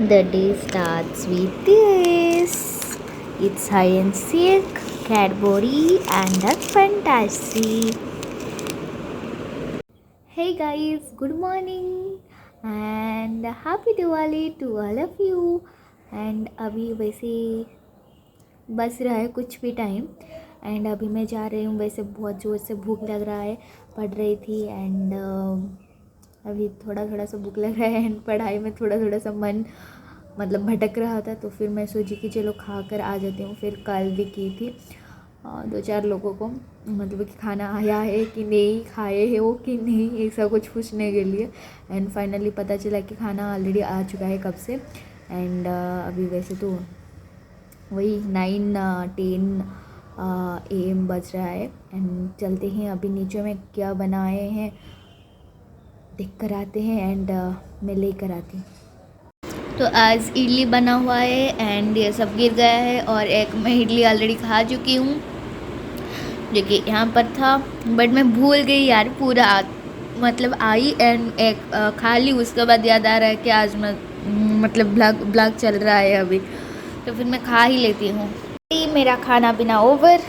The day starts with this. It's hide and seek, Cadbury, and a fantasy. Hey guys, good morning and happy Diwali to all of you. And अभी वैसे बस रहा है कुछ भी time and अभी मैं जा रही हूँ. वैसे बहुत ज़ोर से भूख लग रहा है, पढ़ रही थी एंड अभी थोड़ा सा भूख लग रहा है एंड पढ़ाई में थोड़ा सा मन मतलब भटक रहा था. तो फिर मैं सोची कि चलो खा कर आ जाती हूँ. फिर कल भी की थी 2-4 लोगों को मतलब कि खाना आया है कि नहीं, खाए है वो कि नहीं, ऐसा कुछ पूछने के लिए. एंड फाइनली पता चला कि खाना ऑलरेडी आ चुका है कब से. एंड अभी वैसे तो वही 9-10 AM बज रहा है. एंड चलते हैं अभी नीचे में क्या बनाए हैं देख कर आते हैं एंड मैं लेकर आती हूँ. तो आज इडली बना हुआ है एंड ये सब गिर गया है और एक मैं इडली ऑलरेडी खा चुकी हूँ जो कि यहाँ पर था, बट मैं भूल गई यार पूरा मतलब आई एंड एक खा ली. उसके बाद याद आ रहा है कि आज मैं मतलब ब्लॉग चल रहा है अभी, तो फिर मैं खा ही लेती हूँ. मेरा खाना पीना ओवर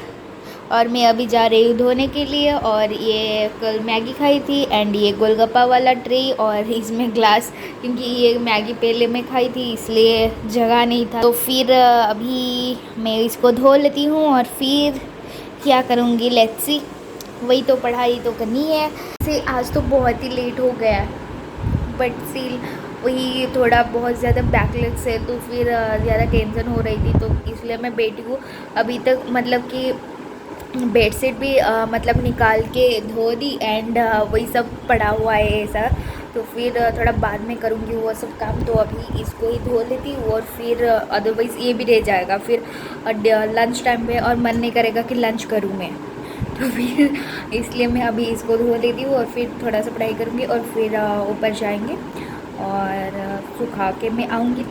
और मैं अभी जा रही हूँ धोने के लिए. और ये कल मैगी खाई थी एंड ये गोलगप्पा वाला ट्रे और इसमें ग्लास, क्योंकि ये मैगी पहले मैं खाई थी इसलिए जगह नहीं था. तो फिर अभी मैं इसको धो लेती हूँ और फिर क्या करूँगी लेट्स सी. वही तो पढ़ाई तो करनी है. से आज तो बहुत ही लेट हो गया बट स्टिल वही थोड़ा बहुत ज़्यादा बैकलेट्स है तो फिर ज़्यादा टेंशन हो रही थी. तो इसलिए मैं बैठी हूँ अभी तक. मतलब कि बेडशीट भी मतलब निकाल के धो दी एंड वही सब पड़ा हुआ है ऐसा. तो फिर थोड़ा बाद में करूँगी वो सब काम. तो अभी इसको ही धो लेती हूँ और फिर अदरवाइज़ ये भी रह जाएगा फिर लंच टाइम पे और मन नहीं करेगा कि लंच करूँ मैं. तो फिर इसलिए मैं अभी इसको धो लेती हूँ और फिर थोड़ा सा पढ़ाई करूँगी और फिर ऊपर जाएंगे और सुखा के मैं आऊँगी.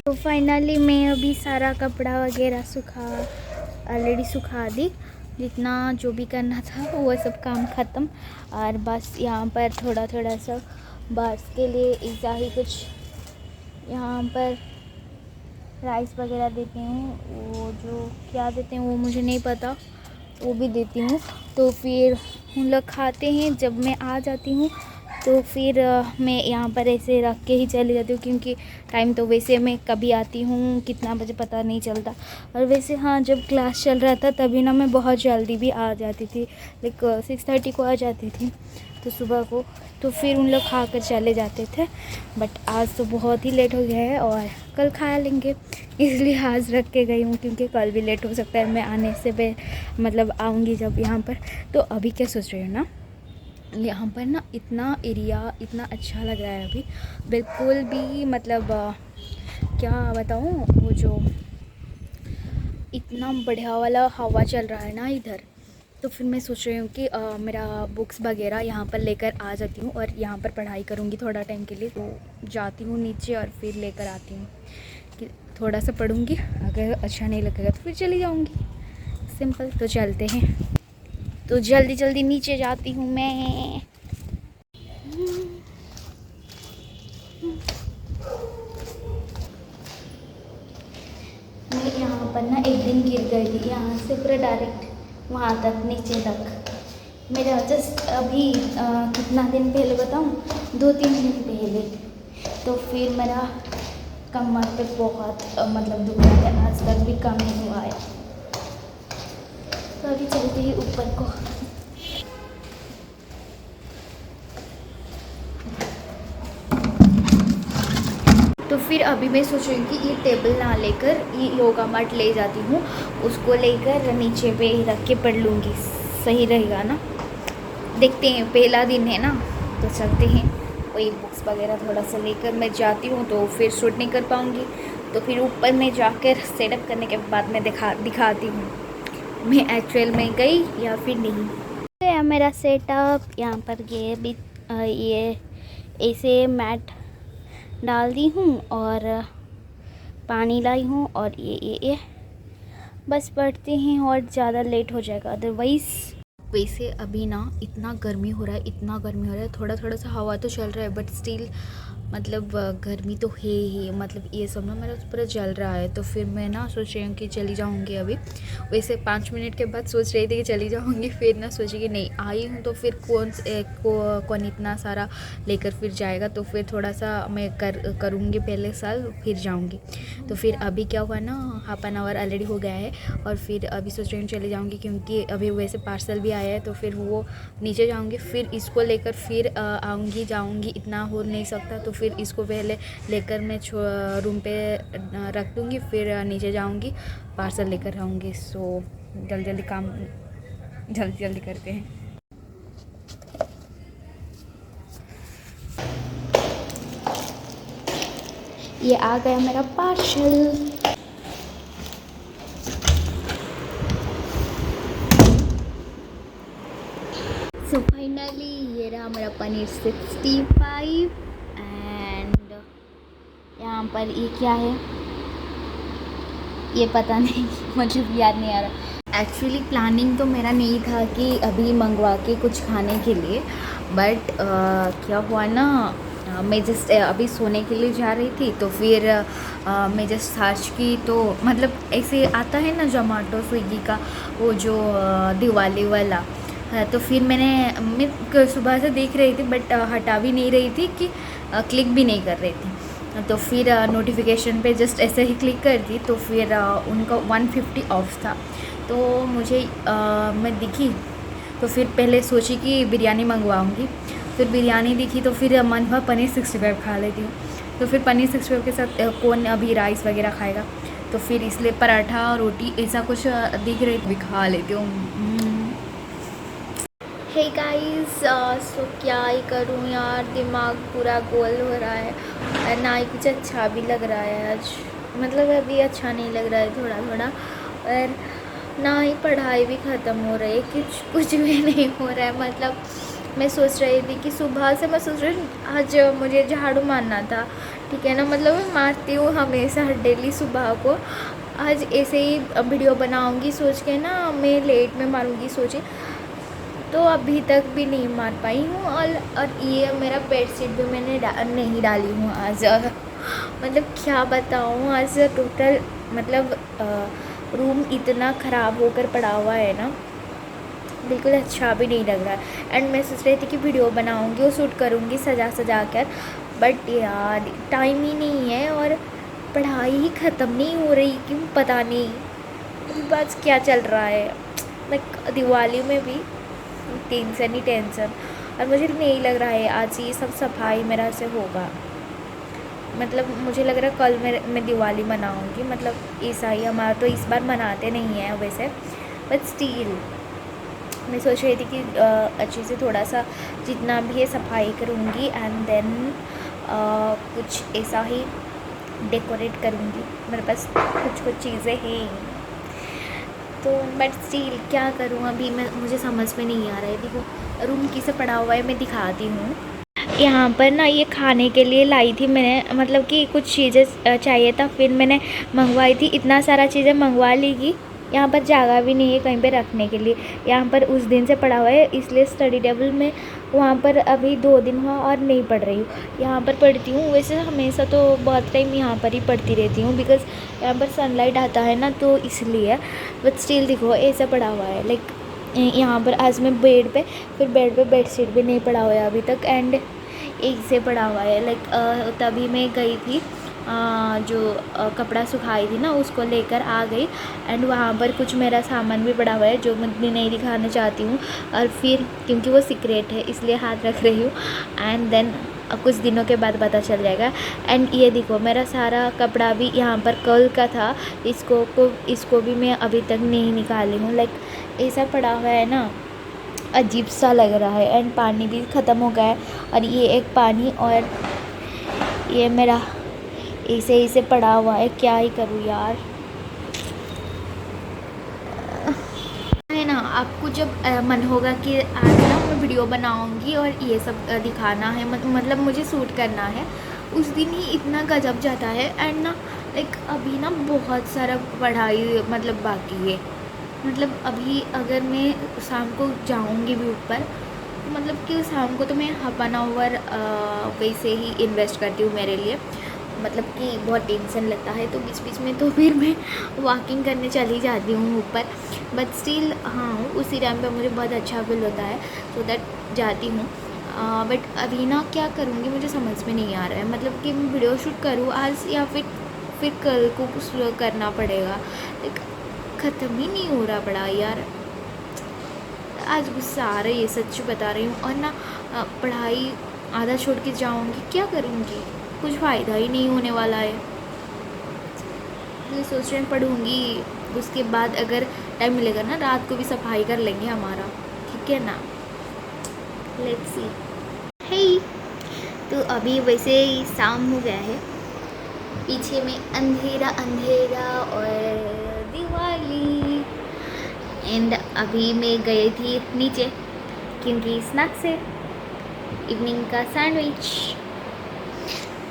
तो फाइनली मैं अभी सारा कपड़ा वगैरह ऑलरेडी सुखा दी. जितना जो भी करना था वो सब काम ख़त्म. और बस यहाँ पर थोड़ा सा बस के लिए ऐसा ही कुछ यहाँ पर राइस वगैरह देती हूँ. वो जो क्या देते हैं वो मुझे नहीं पता, वो भी देती हूँ. तो फिर उन लोग खाते हैं. जब मैं आ जाती हूँ तो फिर मैं यहाँ पर ऐसे रख के ही चली जाती हूँ, क्योंकि टाइम तो वैसे मैं कभी आती हूँ कितना बजे पता नहीं चलता. और वैसे हाँ, जब क्लास चल रहा था तभी ना मैं बहुत जल्दी भी आ जाती थी, लाइक 6:30 को आ जाती थी तो सुबह को. तो फिर उन लोग खा कर चले जाते थे. बट आज तो बहुत ही लेट हो गया है और कल खा लेंगे इसलिए आज रख के गई हूँ, क्योंकि कल भी लेट हो सकता है मैं आने से मतलब आऊँगी जब यहाँ पर. तो अभी क्या सोच रही हूँ ना, यहाँ पर ना इतना एरिया इतना अच्छा लग रहा है अभी, बिल्कुल भी मतलब क्या बताऊँ, वो जो इतना बढ़िया वाला हवा चल रहा है ना इधर. तो फिर मैं सोच रही हूँ कि मेरा बुक्स वगैरह यहाँ पर लेकर आ जाती हूँ और यहाँ पर पढ़ाई करूँगी थोड़ा टाइम के लिए. तो जाती हूँ नीचे और फिर लेकर आती हूँ कि थोड़ा सा पढ़ूँगी, अगर अच्छा नहीं लगेगा तो फिर चली जाऊँगी. सिंपल. तो चलते हैं. तो जल्दी नीचे जाती हूँ मैं. मैं यहाँ पर ना एक दिन गिर गई थी यहाँ से पूरा डायरेक्ट वहाँ तक नीचे तक. मेरा जस्ट अभी कितना दिन पहले बताऊँ, 2-3 दिन पहले. तो फिर मेरा कमर पे बहुत मतलब दुख रहा है, आज तक भी कम नहीं हुआ है. तो अभी चलते ही ऊपर को. तो फिर अभी मैं सोच रही हूँ कि ये टेबल ना लेकर ये योगा मैट ले जाती हूँ, उसको लेकर नीचे पे रख के पढ़ लूँगी. सही रहेगा ना. देखते हैं, पहला दिन है ना तो चलते हैं. वही बुक्स वगैरह थोड़ा सा लेकर मैं जाती हूँ तो फिर शूट नहीं कर पाऊँगी. तो फिर ऊपर में जाकर सेटअप करने के बाद मैं दिखाती हूँ मैं एक्चुअल में गई या फिर नहीं. तो मेरा सेटअप यहाँ पर ये भी ये ऐसे मैट डाल दी हूँ और पानी लाई हूँ और ये बस पढ़ते हैं और ज़्यादा लेट हो जाएगा अदरवाइज़. वैसे अभी ना इतना गर्मी हो रहा है, इतना गर्मी हो रहा है, थोड़ा थोड़ा सा हवा तो चल रहा है बट स्टिल मतलब गर्मी तो है ही। मतलब ये सब ना मेरा पूरा जल रहा है। तो फिर मैं ना सोच रही हूँ कि चली जाऊँगी अभी। वैसे 5 मिनट के बाद सोच रही थी कि चली जाऊँगी, फिर ना सोची कि नहीं आई हूँ तो फिर कौन इतना सारा लेकर फिर जाएगा। तो फिर थोड़ा सा मैं करूँगी पहले साल, फिर जाऊँगी। तो फिर अभी क्या हुआ ना, ½ ऑलरेडी हो गया है और फिर अभी सोच रही हूँ चले जाऊँगी, क्योंकि अभी वैसे पार्सल भी आया है। तो फिर वो नीचे जाऊँगी, फिर इसको लेकर फिर आऊँगी जाऊँगी, इतना हो नहीं सकता। तो फिर इसको पहले लेकर मैं रूम पे रख दूँगी, फिर नीचे जाऊँगी, पार्सल लेकर आऊँगी। सो जल्दी जल्दी काम जल्दी जल्दी करते हैं। ये आ गया मेरा पार्सल। सो फाइनली ये रहा मेरा पनीर 65 एंड यहाँ पर ये क्या है ये पता नहीं मतलब याद नहीं आ रहा। एक्चुअली प्लानिंग तो मेरा नहीं था कि अभी मंगवा के कुछ खाने के लिए, बट क्या हुआ ना, मैं जस्ट अभी सोने के लिए जा रही थी। तो फिर मैं जस्ट सर्च की तो मतलब ऐसे आता है ना जोमेटो स्विगी का वो जो दिवाली वाला। तो फिर मैं सुबह से देख रही थी बट हटा भी नहीं रही थी कि क्लिक भी नहीं कर रही थी। तो फिर नोटिफिकेशन पे जस्ट ऐसे ही क्लिक कर दी तो फिर उनका 150 ऑफ था। तो मुझे मैं दिखी तो फिर पहले सोची कि बिरयानी मंगवाऊंगी, फिर बिरयानी दिखी तो फिर मन हुआ पनीर 65 खा लेती हूँ। तो फिर पनीर 65 के साथ कौन अभी राइस वगैरह खाएगा, तो फिर इसलिए पराठा रोटी ऐसा कुछ दिख रही भी खा लेती हूँ। हे गाइस, सो क्या ही करूँ यार, दिमाग पूरा गोल हो रहा है, ना ही कुछ अच्छा भी लग रहा है आज। मतलब अभी अच्छा नहीं लग रहा है थोड़ा थोड़ा, और ना ही पढ़ाई भी ख़त्म हो रही है, कुछ भी नहीं हो रहा है। मतलब मैं सोच रही थी कि सुबह से मैं सोच रही आज मुझे झाड़ू मारना था, ठीक है ना, मतलब मैं मारती हूँ हमेशा डेली सुबह को। आज ऐसे ही वीडियो बनाऊँगी सोच के ना, मैं लेट में मारूँगी सोची, तो अभी तक भी नहीं मार पाई हूँ। और ये मेरा बेडशीट भी मैंने नहीं डाली हूँ आज। मतलब क्या बताऊँ, आज टोटल मतलब रूम इतना ख़राब होकर पड़ा हुआ है ना, बिल्कुल अच्छा भी नहीं लग रहा है। एंड मैं सोच रही थी कि वीडियो बनाऊँगी और शूट करूँगी सजा कर, बट यार टाइम ही नहीं है और पढ़ाई ही ख़त्म नहीं हो रही, क्यों पता नहीं बस क्या चल रहा है। लाइक दिवाली में भी टेंशन ही टेंशन, और मुझे नहीं लग रहा है आज ये सब सफाई मेरा से होगा। मतलब मुझे लग रहा है कल मैं दिवाली मनाऊंगी। मतलब ऐसा ही, हमारा तो इस बार मनाते नहीं हैं वैसे, बट स्टिल मैं सोच रही थी कि अच्छे से थोड़ा सा जितना भी है सफाई करूँगी एंड देन कुछ ऐसा ही डेकोरेट करूँगी। मेरे पास कुछ चीज़ें हैं तो, बट स्टिल क्या करूँ अभी मुझे समझ में नहीं आ रहा है। देखो रूम किसे पड़ा हुआ है, मैं दिखाती हूँ। यहाँ पर ना ये खाने के लिए लाई थी मैंने, मतलब कि कुछ चीज़ें चाहिए था, फिर मैंने मंगवाई थी। इतना सारा चीज़ें मंगवा ली कि यहाँ पर जगह भी नहीं है कहीं पे रखने के लिए। यहाँ पर उस दिन से पड़ा हुआ है, इसलिए स्टडी टेबल में वहाँ पर अभी 2 दिन हुआ और नहीं पढ़ रही हूँ। यहाँ पर पढ़ती हूँ, वैसे हमेशा तो बहुत टाइम यहाँ पर ही पढ़ती रहती हूँ, बिकॉज़ यहाँ पर सनलाइट आता है ना, तो इसलिए। बट स्टिल देखो ऐसा पड़ा हुआ है। लाइक यहाँ पर आज मैं बेड पे बेडशीट भी नहीं पड़ा हुआ है अभी तक, एंड एक से पड़ा हुआ है। लाइक तभी मैं गई थी जो कपड़ा सुखाई थी ना, उसको लेकर आ गई, एंड वहाँ पर कुछ मेरा सामान भी पड़ा हुआ है जो मैं नहीं दिखाना चाहती हूँ, और फिर क्योंकि वो सीक्रेट है इसलिए हाथ रख रही हूँ, एंड देन कुछ दिनों के बाद पता चल जाएगा। एंड ये देखो मेरा सारा कपड़ा भी यहाँ पर कल का था, इसको भी मैं अभी तक नहीं निकाली हूँ। लाइक ऐसा पड़ा हुआ है ना, अजीब सा लग रहा है। एंड पानी भी ख़त्म हो गया है, और ये एक पानी और ये मेरा ऐसे पड़ा हुआ है। क्या ही करूँ यार, है ना। आपको जब मन होगा कि आज ना मैं वीडियो बनाऊंगी और ये सब दिखाना है, मतलब मुझे शूट करना है, उस दिन ही इतना गजब जाता है। एंड ना लाइक अभी ना बहुत सारा पढ़ाई मतलब बाकी है, मतलब अभी अगर मैं शाम को जाऊंगी भी ऊपर तो मतलब कि शाम को तो मैं 1/2 आवर वैसे ही इन्वेस्ट करती हूँ मेरे लिए। मतलब कि बहुत टेंशन लगता है तो बीच बीच में तो फिर मैं वॉकिंग करने चली जाती हूँ ऊपर। बट स्टिल हाँ, उसी टाइम पे मुझे बहुत अच्छा फील होता है, सो दैट जाती हूँ। बट अभी ना क्या करूँगी मुझे समझ में नहीं आ रहा है, मतलब कि मैं वीडियो शूट करूँ आज या फिर कल को कुछ करना पड़ेगा। लाइक ख़त्म ही नहीं हो रहा पड़ा यार। आज गुस्सा आ रही है, सच्ची बता रही हूँ। और ना पढ़ाई आधा छोड़ के जाऊँगी, क्या करूँगी, कुछ फ़ायदा ही नहीं होने वाला है। मैं सोच रही हूँ पढ़ूँगी, उसके बाद अगर टाइम मिलेगा ना रात को भी सफाई कर लेंगे हमारा, ठीक है ना। Let's see. हे, तो अभी वैसे ही शाम हो गया है, पीछे में अंधेरा अंधेरा और दिवाली। एंड अभी मैं गई थी नीचे क्योंकि स्नैक्स है, इवनिंग का सैंडविच,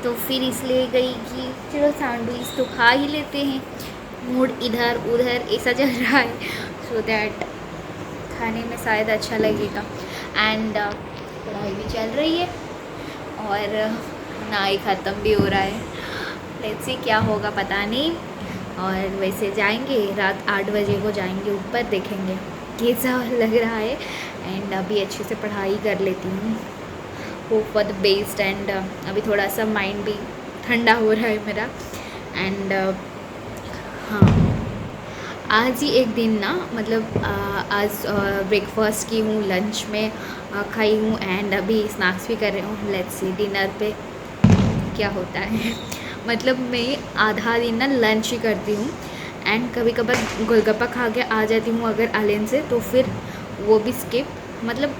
तो फिर इसलिए गई कि चलो सैंडविच तो खा ही लेते हैं। मूड इधर उधर ऐसा चल रहा है, सो दैट खाने में शायद अच्छा लगेगा। एंड पढ़ाई भी चल रही है और ना ही ख़त्म भी हो रहा है। लेट्स सी क्या होगा पता नहीं। और वैसे जाएंगे रात 8 बजे को जाएंगे ऊपर, देखेंगे कैसा लग रहा है। एंड अभी अच्छे से पढ़ाई कर लेती हूँ, hope for the best. And अभी थोड़ा सा माइंड भी ठंडा हो रहा है मेरा। एंड हाँ, आज ही एक दिन ना मतलब आज ब्रेकफास्ट की हूँ, लंच में खाई हूँ एंड अभी स्नैक्स भी कर रही हूँ। लेट्स सी डिनर पे क्या होता है। मतलब मैं आधा दिन ना लंच ही करती हूँ एंड कभी कभार गोलगप्पा खा के आ जाती हूँ अगर आलियन से, तो फिर वो भी स्किप। मतलब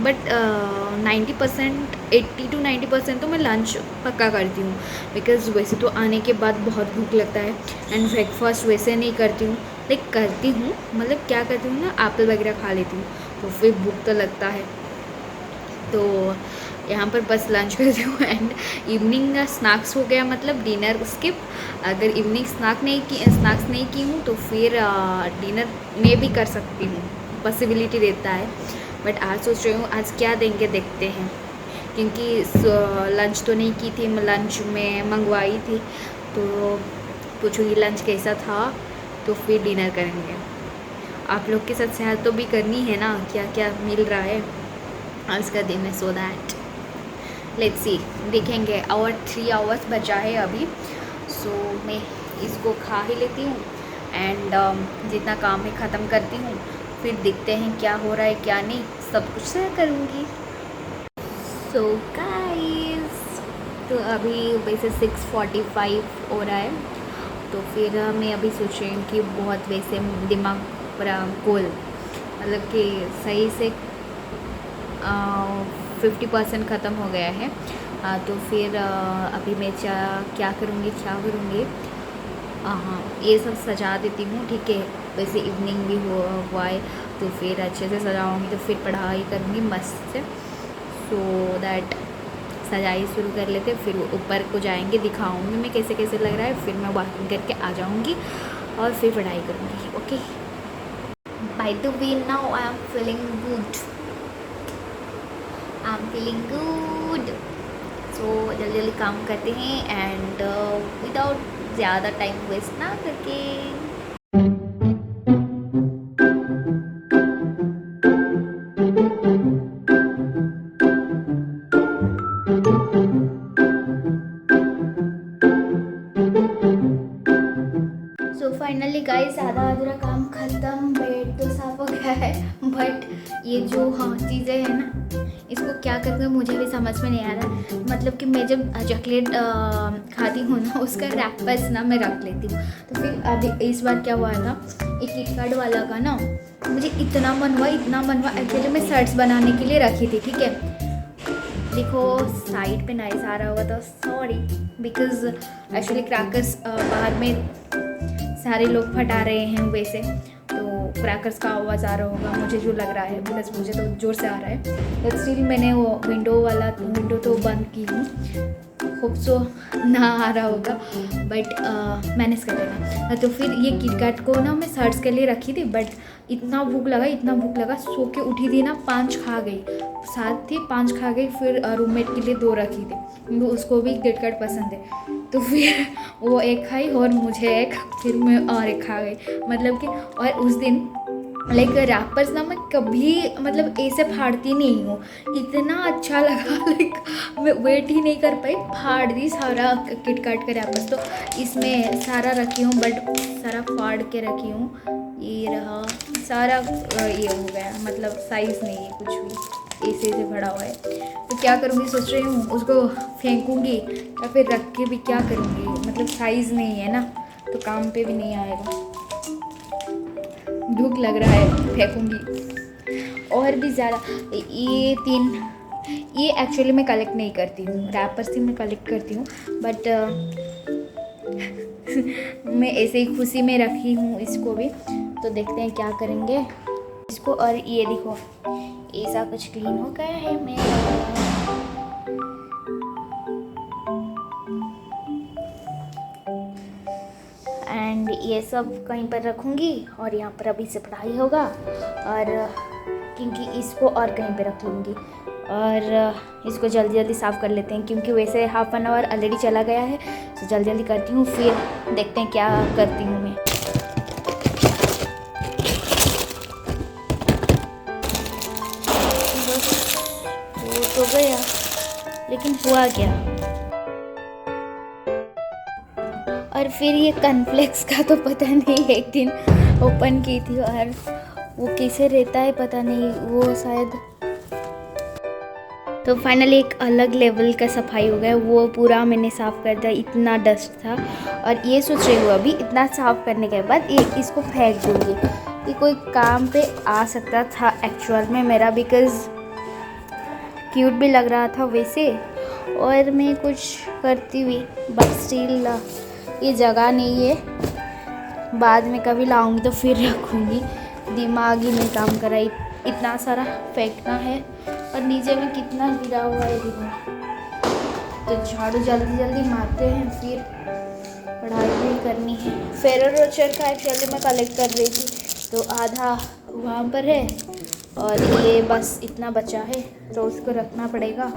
बट 90% 80 to 90% तो मैं लंच पक्का करती हूँ, बिकॉज़ वैसे तो आने के बाद बहुत भूख लगता है। एंड ब्रेकफास्ट वैसे नहीं करती हूँ, लाइक करती हूँ, मतलब क्या करती हूँ ना, एप्पल वगैरह खा लेती हूँ, तो फिर भूख तो लगता है। तो यहाँ पर बस लंच करती हूँ एंड इवनिंग का स्नैक्स हो गया, मतलब डिनर स्किप। अगर इवनिंग स्नैक्स नहीं की हूँ तो फिर डिनर में भी कर सकती हूँ, पॉसिबिलिटी देता है। बट आज सोच रही हूँ आज क्या देंगे, देखते हैं, क्योंकि लंच तो नहीं की थी, लंच में मंगवाई थी, तो पूछूँगी लंच कैसा था, तो फिर डिनर करेंगे। आप लोग के साथ शेयर तो भी करनी है ना, क्या क्या मिल रहा है आज का दिन में, सो दैट लेट्स सी, देखेंगे। और 3 आवर्स बचा है अभी, सो मैं इसको खा ही लेती हूँ एंड जितना काम है ख़त्म करती हूँ, फिर देखते हैं क्या हो रहा है क्या नहीं, सब कुछ शेयर करूँगी। सो गाइस, तो अभी वैसे 6:45 हो रहा है, तो फिर मैं अभी सोच रही हूँ कि बहुत वैसे दिमाग पूरा गोल, मतलब कि सही से 50% ख़त्म हो गया है। तो फिर अभी मैं क्या करूँगी, हाँ ये सब सजा देती हूँ, ठीक है। वैसे इवनिंग भी हुआ है, तो फिर अच्छे से सजाऊँगी, तो फिर पढ़ाई करूँगी मस्त से, सो दैट सजाई शुरू कर लेते। फिर ऊपर को जाएंगे, दिखाऊँगी मैं कैसे कैसे लग रहा है, फिर मैं वॉकिंग करके आ जाऊँगी और फिर पढ़ाई करूँगी। Okay, by the way now I am feeling good, so जल्दी जल्दी काम करते हैं एंड विदाउट ज़्यादा टाइम वेस्ट ना करके। सो फाइनली गाइस, आधा अधूरा काम ख़त्म, बेड तो साफ हो गया है, बट ये जो हाँ चीज़ें हैं ना, इसको क्या करके मुझे भी समझ में नहीं आ रहा। मतलब कि मैं जब चॉकलेट खाती हूँ ना, उसका रैपर्स ना मैं रख लेती हूँ। तो फिर अभी इस बार क्या हुआ था, एक किटकैट वाला का ना मुझे इतना मन हुआ एक्चुअली मैं सर्ट्स बनाने के लिए रखी थी, ठीक है। देखो साइड पे नाइस आ रहा होगा तो सॉरी, बिकॉज एक्चुअली क्रैकर्स बाहर में सारे लोग फटा रहे हैं वैसे, तो क्रैकर्स का आवाज़ आ रहा होगा मुझे जो लग रहा है, बिकॉज मुझे तो ज़ोर से आ रहा है। बट स्टिल मैंने वो विंडो तो बंद की हूँ, होप सो ना आ रहा होगा, बट मैनेज कर लेना। तो फिर ये किटकैट को ना मैं सर्च के लिए रखी थी, बट इतना भूख लगा, सो के उठी थी ना 5 खा गई, साथ थी 5 खा गई। फिर रूममेट के लिए 2 रखी थी, क्योंकि उसको भी किटकैट पसंद है। तो फिर वो 1 खाई और मुझे 1, फिर मैं और 1 खा गई। मतलब कि और उस दिन लाइक रैपर्स ना मैं कभी मतलब ऐसे फाड़ती नहीं हूँ, इतना अच्छा लगा लाइक मैं वेट ही नहीं कर पाई, फाड़ दी सारा किटकैट का रैपर्स। तो इसमें सारा रखी हूँ, बट सारा फाड़ के रखी हूँ। ये रहा सारा ये हो गया, मतलब साइज़ नहीं है कुछ भी, ऐसे भरा हुआ है। तो क्या करूँगी सोच रही हूँ, उसको फेंकूँगी या फिर रख के भी क्या करूँगी, मतलब साइज़ नहीं है ना, तो काम पे भी नहीं आएगा। भूख लग रहा है, फेंकूँगी और भी ज़्यादा। ये 3 ये एक्चुअली मैं कलेक्ट नहीं करती हूँ, रैपर्स ही मैं कलेक्ट करती हूँ, बट मैं ऐसे ही खुशी में रखी हूँ इसको भी। तो देखते हैं क्या करेंगे इसको। और ये देखो ऐसा कुछ क्लीन हो गया है मेरा। एंड ये सब कहीं पर रखूँगी, और यहाँ पर अभी से पढ़ाई होगा, और क्योंकि इसको और कहीं पे रख लूँगी, और इसको जल्दी जल्दी साफ़ कर लेते हैं, क्योंकि वैसे हाफ एन आवर ऑलरेडी चला गया है। तो जल्दी जल्दी करती हूँ, फिर देखते हैं क्या करती हूँ मैं। बस हो तो गया, लेकिन हुआ क्या। और फिर ये कॉर्नफ्लेक्स का तो पता नहीं, एक दिन ओपन की थी और वो कैसे रहता है पता नहीं, वो शायद। तो फाइनली एक अलग लेवल का सफाई हो गया, वो पूरा मैंने साफ़ कर दिया, इतना डस्ट था। और ये सोच रही हूँ अभी इतना साफ़ करने के बाद इसको फेंक दूँगी। ये कोई काम पे आ सकता था एक्चुअल में मेरा, बिकॉज़ क्यूट भी लग रहा था वैसे, और मैं कुछ करती हुई, बट स्टिल ये जगह नहीं है, बाद में कभी लाऊंगी तो फिर रखूँगी। दिमाग ही नहीं काम कर रहा, इतना सारा फेंकना है, और नीचे में कितना गिरा हुआ है देखो। तो झाड़ू जल्दी जल्दी मारते हैं, फिर पढ़ाई भी करनी है। फेरो रोचर का एक्चुअली मैं कलेक्ट कर रही थी, तो आधा वहाँ पर है और ये बस इतना बचा है, तो उसको रखना पड़ेगा।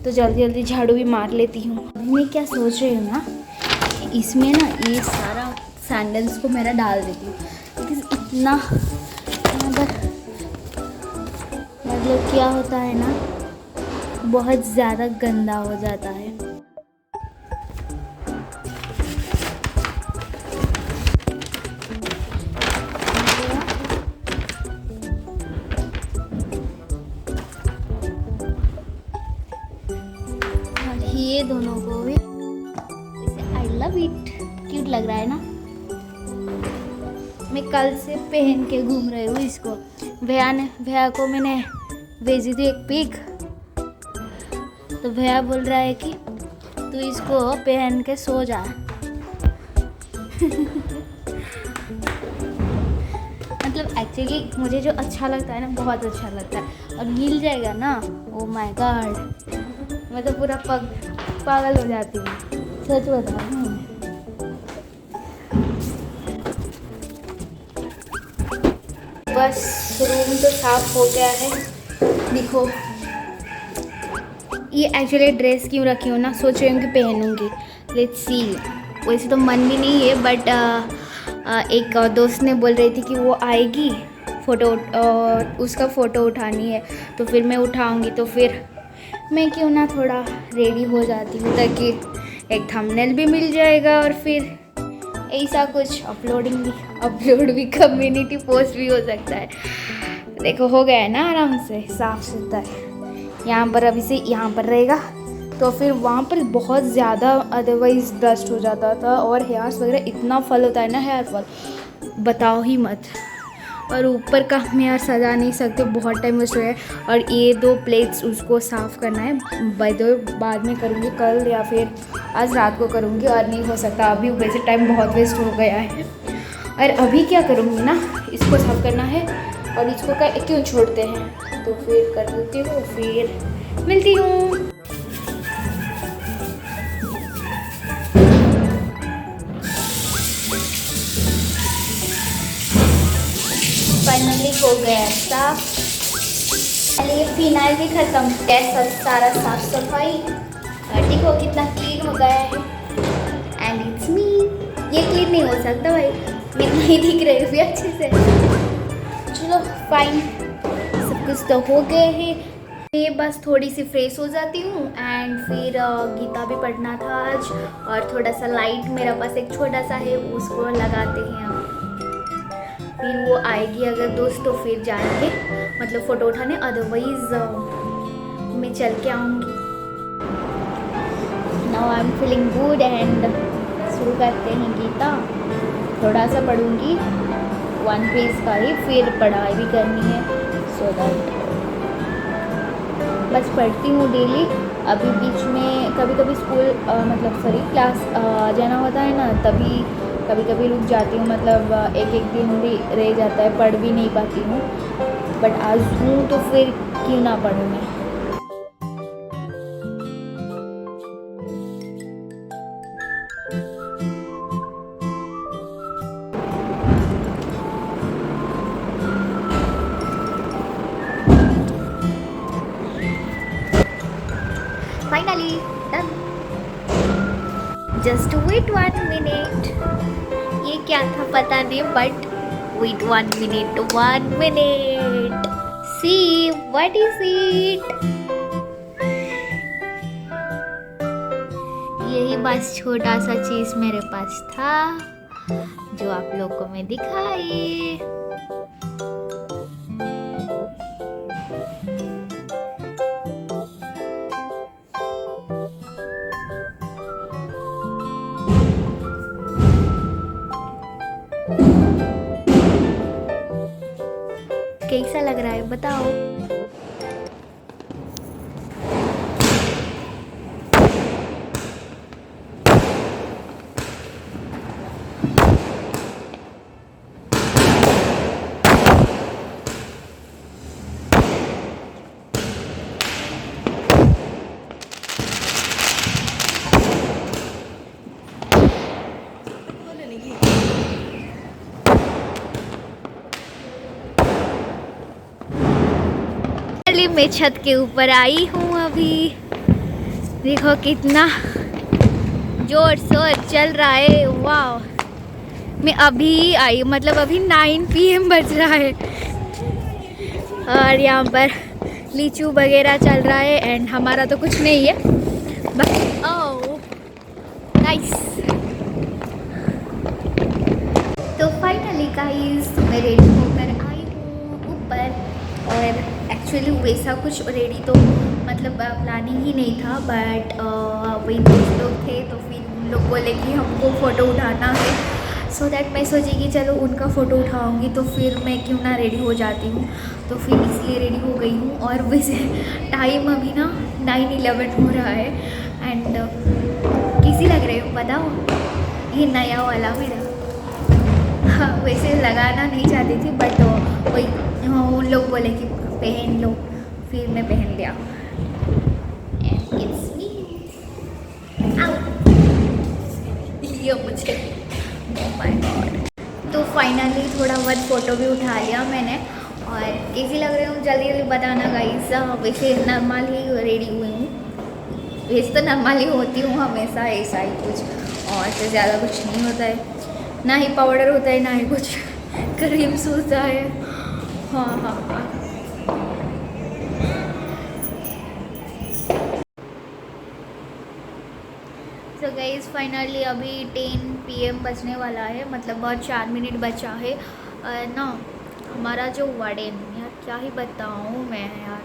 तो जल्दी जल्दी झाड़ू भी मार लेती हूँ। मैं क्या सोच रही हूँ ना, इसमें ना ये सारा सैंडल्स को मेरा डाल देती हूँ, क्योंकि इतना मतलब क्या होता है ना, बहुत ज़्यादा गंदा हो जाता है। और ये दोनों को भी आई लव इट, क्यूट लग रहा है ना। मैं कल से पहन के घूम रही हूँ इसको। भैया को मैंने भेजी थी एक पिक, तो भैया बोल रहा है कि तू इसको पहन के सो जा। मतलब एक्चुअली मुझे जो अच्छा लगता है ना, बहुत अच्छा लगता है, और मिल जाएगा ना, ओ माय गॉड, मैं तो पूरा पागल हो जाती हूँ, सच बता रही हूँ। बस रूम तो साफ हो गया है। देखो ये एक्चुअली ड्रेस क्यों रखी हूँ ना, सोच रही हूँ कि पहनूंगी, लेट्स सी। वैसे तो मन भी नहीं है, बट एक दोस्त ने बोल रही थी कि वो आएगी फ़ोटो, उसका फ़ोटो उठानी है, तो फिर मैं उठाऊंगी, तो फिर मैं क्यों ना थोड़ा रेडी हो जाती हूँ, ताकि एक थंबनेल भी मिल जाएगा, और फिर ऐसा कुछ अपलोड भी कम्युनिटी पोस्ट भी हो सकता है। देखो हो गया है ना, आराम से साफ सुथरा है। यहाँ पर अभी से यहाँ पर रहेगा, तो फिर वहाँ पर बहुत ज़्यादा अदरवाइज़ डस्ट हो जाता था, और हेयर्स वगैरह इतना फॉल होता है ना, हेयर फॉल बताओ ही मत। और ऊपर का हम यार सजा नहीं सकते, बहुत टाइम वेस्ट हो गया। और ये 2 प्लेट्स उसको साफ़ करना है, बाद में करूँगी, कल या फिर आज रात को करूँगी, और नहीं हो सकता अभी, वैसे टाइम बहुत वेस्ट हो गया है। और अभी क्या करूँगी ना, इसको साफ़ करना है, और इसको क्यों छोड़ते हैं, तो फिर कर देती हूँ, फिर मिलती हूँ। हो गया साफ। ये फिनाइल भी खत्म, कैसा सारा साफ सफाई। देखो कितना क्लीन हो गया है। And it's me. ये क्लीन नहीं हो सकता भाई, मैं नहीं दिख रही भी अच्छे से। चलो फाइन, सब कुछ तो हो गए हैं। ये बस थोड़ी सी फ्रेश हो जाती हूँ एंड फिर गीता भी पढ़ना था आज। और थोड़ा सा लाइट मेरा पास एक छोटा सा है, उसको लगाते हैं हम। फिर वो आएगी अगर दोस्त तो फिर जाएंगे मतलब फ़ोटो उठाने, अदरवाइज मैं चल के आऊँगी। Now I am feeling good and शुरू करते हैं गीता। थोड़ा सा पढ़ूँगी, 1 पेज का ही, फिर पढ़ाई भी करनी है। सो दैट बस पढ़ती हूँ डेली। अभी बीच में कभी कभी स्कूल मतलब सॉरी क्लास जाना होता है ना, तभी कभी कभी रुक जाती हूँ, मतलब एक एक दिन भी रह जाता है, पढ़ भी नहीं पाती हूँ। बट आज हूँ तो फिर क्यों ना पढ़ूँ मैं। Finally done. Just wait 1 minute. ये क्या था पता नहीं, but wait 1 minute, 1 minute. See what is it. यही बस छोटा सा चीज मेरे पास था जो आप लोग को मैं दिखाई। कैसा लग रहा है बताओ। मैं छत के ऊपर आई हूँ अभी। देखो कितना जोर शोर चल रहा है, वाह। मैं अभी आई, मतलब अभी 9 PM बज रहा है और यहाँ पर लीचू वगैरह चल रहा है एंड हमारा तो कुछ नहीं है बस। Oh nice. तो फाइनली गाइस मैं रेडी होकर आई हूँ ऊपर। और एक्चुअली वैसा कुछ रेडी तो मतलब प्लानिंग ही नहीं था, बट वही दोस्त लोग थे तो फिर उन लोग बोले कि हमको फ़ोटो उठाना है। सो दैट मैं सोची कि चलो उनका फ़ोटो उठाऊंगी तो फिर मैं क्यों ना रेडी हो जाती हूँ, तो फिर इसलिए रेडी हो गई हूँ। और वैसे टाइम अभी ना 9:11 हो रहा है एंड कैसी लग रही हो बताओ। ये नया वाला मेरा, हाँ वैसे लगाना नहीं चाहती थी बट वही उन लोग बोले कि पहन लो, फिर मैं पहन लिया। It's me. ये मुझे oh my God. तो फाइनली थोड़ा बहुत फ़ोटो भी उठा लिया मैंने। और कैसी लग रही हूँ जल्दी जल्दी बताना गाइस। वैसे नॉर्मल ही रेडी हुई हूँ, वैसे तो नॉर्मल ही होती हूँ हमेशा, ऐसा ही कुछ और तो ज़्यादा कुछ नहीं होता है, ना ही पाउडर होता है ना ही कुछ क्रीम्स होता है। हाँ हाँ हाँ। तो गाइस फाइनली अभी 10 PM बजने वाला है, मतलब बहुत 4 मिनट बचा है ना। हमारा जो वार्डन, यार क्या ही बताऊँ मैं यार,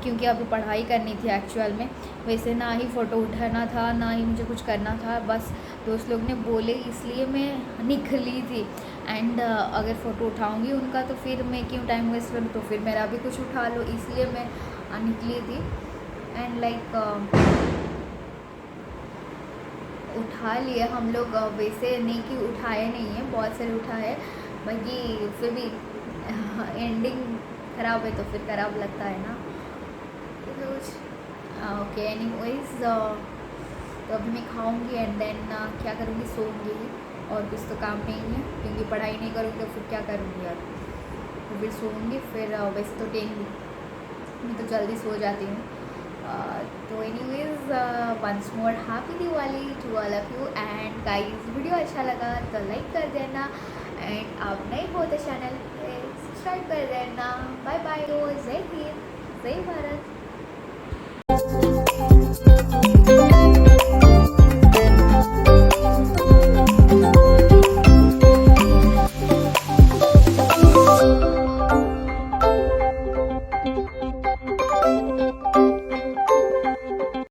क्योंकि अभी पढ़ाई करनी थी एक्चुअल में। वैसे ना ही फ़ोटो उठाना था ना ही मुझे कुछ करना था, बस दोस्त लोग ने बोले इसलिए मैं निकली थी। एंड अगर फ़ोटो उठाऊंगी उनका तो फिर मैं क्यों टाइम वेस्ट करूँ, तो फिर मेरा भी कुछ उठा लो, इसलिए मैं निकली थी। एंड लाइक उठा लिए हम लोग, वैसे नहीं कि उठाए नहीं है, बहुत सारे उठाए, बाकी फिर भी एंडिंग ख़राब है तो फिर ख़राब लगता है ना। ओके एनीवेज, तो अभी मैं खाऊंगी एंड देन क्या करूँगी, सोऊंगी। और कुछ तो काम नहीं है, क्योंकि पढ़ाई नहीं करूँगी तो फिर क्या करूँगी यार। तो फिर सोऊंगी। फिर वैसे तो 10 मैं तो जल्दी सो जाती हूँ। तो anyways once more happy Diwali to all of you. And guys, video अच्छा लगा तो लाइक कर देना, एंड आप नए हो तो चैनल पे सब्सक्राइब कर देना। Bye bye. तो जय हिंद, जय भारत।